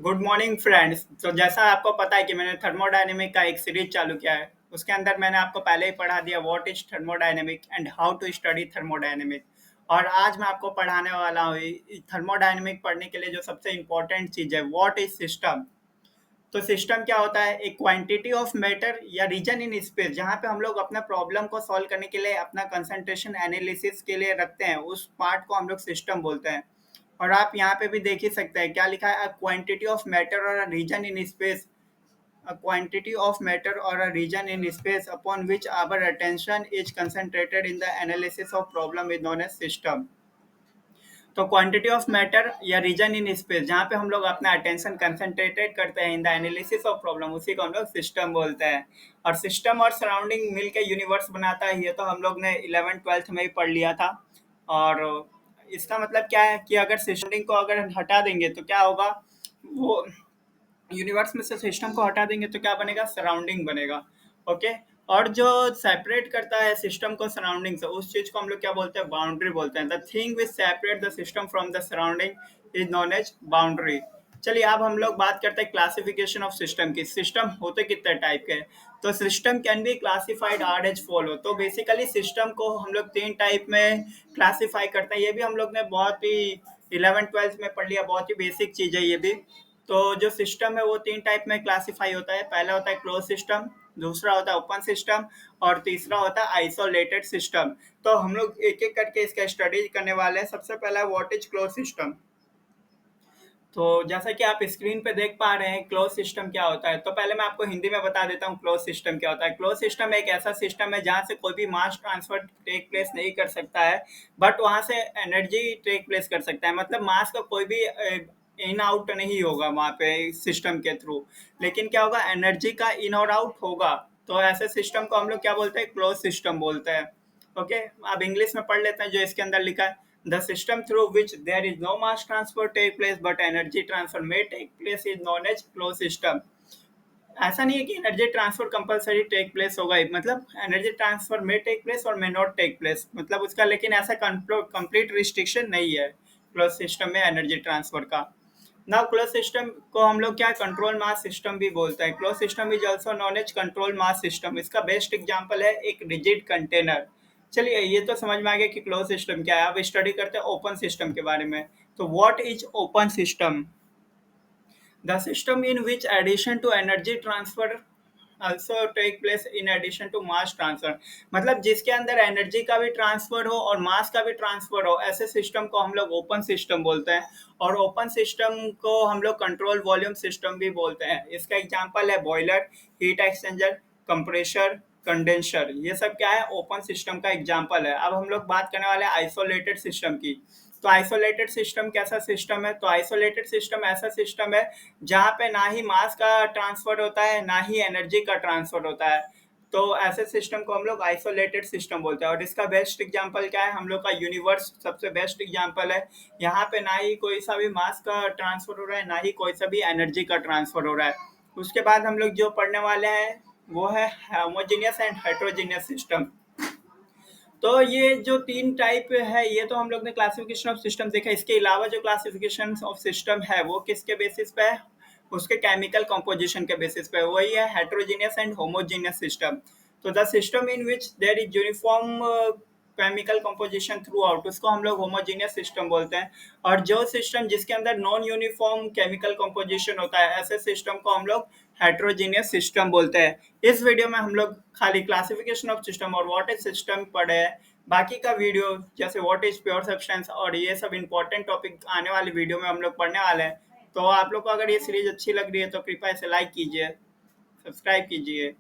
Good morning friends. तो जैसा आपको पता है कि मैंने थर्मोडायनेमिक का एक सीरीज चालू किया है। उसके अंदर मैंने आपको पहले ही पढ़ा दिया what is thermodynamic and how to study thermodynamic. और आज मैं आपको पढ़ाने वाला हूँ थर्मोडायनेमिक पढ़ने के लिए जो सबसे इम्पोर्टेंट चीज़ है व्हाट इज सिस्टम। तो सिस्टम क्या होता है? एक क्वांटिटी ऑफ मैटर या रीजन इन स्पेस जहाँ पे हम लोग अपना प्रॉब्लम को सॉल्व करने के लिए अपना कंसंट्रेशन एनालिसिस के लिए रखते हैं, उस पार्ट को हम लोग सिस्टम बोलते हैं। और आप यहाँ पे भी देख ही सकते हैं क्या लिखा है, अ क्वांटिटी ऑफ मैटर और a region in space, a quantity of matter or a region in space upon which our attention is concentrated in the analysis of problem is known as system। तो quantity of matter या reason in space जहाँ पे हम लोग अपना attention concentrated करते हैं in the analysis of problem, उसी को हम लोग सिस्टम बोलते हैं। और सिस्टम और सराउंडिंग मिलके यूनिवर्स बनाता है, ये तो हम लोग ने 11th-12th में ही पढ़ लिया था। और इसका मतलब क्या है कि अगर सिस्टम को अगर हटा देंगे तो क्या होगा, वो यूनिवर्स में से सिस्टम को हटा देंगे तो क्या बनेगा, सराउंडिंग बनेगा। ओके। और जो सेपरेट करता है सिस्टम को सराउंडिंग से, उस चीज को हम लोग क्या बोलते हैं, बाउंड्री बोलते हैं। The thing which separate the system from the surrounding is known as boundary. चलिए अब हम लोग बात करते हैं क्लासिफिकेशन ऑफ सिस्टम की। सिस्टम होते कितने टाइप के हैं? तो system can be classified are as follow. तो बेसिकली सिस्टम को हम लोग 3 टाइप में क्लासिफाई करते हैं। ये भी हम लोग ने बहुत ही 11th-12th में पढ़ लिया, बहुत ही बेसिक चीज है ये भी। तो जो सिस्टम है वो 3 टाइप में क्लासिफाई होता है। पहला होता है क्लोज सिस्टम, दूसरा होता है ओपन सिस्टम, और तीसरा होता है आइसोलेटेड सिस्टम। तो हम लोग एक एक करके इसका स्टडी करने वाले हैं। सबसे पहला है व्हाट इज क्लोज सिस्टम। तो जैसा कि आप स्क्रीन पे देख पा रहे हैं क्लोज सिस्टम क्या होता है, तो पहले मैं आपको हिंदी में बता देता हूँ क्लोज सिस्टम क्या होता है। क्लोज सिस्टम एक ऐसा सिस्टम है जहाँ से कोई भी मास ट्रांसफर टेक प्लेस नहीं कर सकता है, बट वहाँ से एनर्जी टेक प्लेस कर सकता है। मतलब मास का कोई भी इन आउट नहीं होगा वहाँ पे सिस्टम के थ्रू, लेकिन क्या होगा, एनर्जी का इन और आउट होगा। तो ऐसे सिस्टम को हम लोग क्या बोलते हैं, क्लोज सिस्टम बोलते हैं। ओके। अब इंग्लिश में पढ़ लेते हैं जो इसके अंदर लिखा है। The system through which there is no mass transfer take place but energy transfer may take place is known as closed system। ऐसा नहीं है कि energy transfer compulsory take place होगा ही, मतलब एनर्जी ट्रांसफर में टेक प्लेस और may not take place, मतलब उसका लेकिन ऐसा कंप्लीट रिस्ट्रिक्शन नहीं है क्लोज सिस्टम में एनर्जी ट्रांसफर का। नाउ क्लोज सिस्टम को हम लोग क्या कंट्रोल मास सिस्टम भी बोलते हैं। Close system is also known as control mass system. इसका बेस्ट एग्जांपल है एक रिजिड कंटेनर। चलिए ये तो समझ में आ गया कि क्लोज सिस्टम क्या है। अब स्टडी करते हैं ओपन सिस्टम के बारे में। तो what is open system? The system in which addition to energy transfer also take place in addition to mass transfer। मतलब जिसके अंदर एनर्जी का भी ट्रांसफर हो और मास का भी ट्रांसफर हो, ऐसे सिस्टम को हम लोग ओपन सिस्टम बोलते हैं। और ओपन सिस्टम को हम लोग कंट्रोल वॉल्यूम सिस्टम भी बोलते हैं। इसका एग्जांपल है boiler, heat exchanger, compressor, condenser. ये सब क्या है, ओपन सिस्टम का एग्जांपल है। अब हम लोग बात करने वाले हैं आइसोलेटेड सिस्टम की। तो आइसोलेटेड सिस्टम कैसा सिस्टम है? तो आइसोलेटेड सिस्टम ऐसा सिस्टम है जहाँ पे ना ही मास का ट्रांसफर होता है ना ही एनर्जी का ट्रांसफर होता है। तो ऐसे सिस्टम को हम लोग आइसोलेटेड सिस्टम बोलते हैं। और इसका बेस्ट एग्जांपल क्या है, हम लोग का यूनिवर्स सबसे बेस्ट एग्जांपल है। यहाँ पे ना ही कोई सा भी मास का ट्रांसफर हो रहा है ना ही कोई सा भी एनर्जी का ट्रांसफर हो रहा है। उसके बाद हम लोग जो पढ़ने वाले हैं वो है होमोजीनियस एंड हेट्रोजीनियस सिस्टम। तो ये जो 3 टाइप है ये तो हम लोग ने क्लासिफिकेशन ऑफ सिस्टम देखा। इसके अलावा जो क्लासिफिकेशन ऑफ सिस्टम है वो किसके बेसिस पे है, उसके केमिकल कंपोजिशन के बेसिस पे। वही है हेट्रोजीनियस एंड होमोजीनियस सिस्टम। तो the system in which there is uniform chemical composition throughout, उसको हम लोग होमोजीनियस सिस्टम बोलते हैं। और जो सिस्टम जिसके अंदर नॉन यूनिफॉर्म केमिकल कंपोजिशन होता है, ऐसे सिस्टम को हम लोग हेट्रोजीनियस सिस्टम बोलते हैं। इस वीडियो में हम लोग खाली क्लासिफिकेशन ऑफ सिस्टम और व्हाट इज सिस्टम पढ़े हैं। बाकी का वीडियो जैसे व्हाट इज प्योर सब्सटेंस और ये सब इंपॉर्टेंट टॉपिक आने वाली वीडियो में हम लोग पढ़ने वाले हैं। तो आप लोग को अगर ये सीरीज अच्छी लग रही है तो कृपया इसे लाइक कीजिए, सब्सक्राइब कीजिए।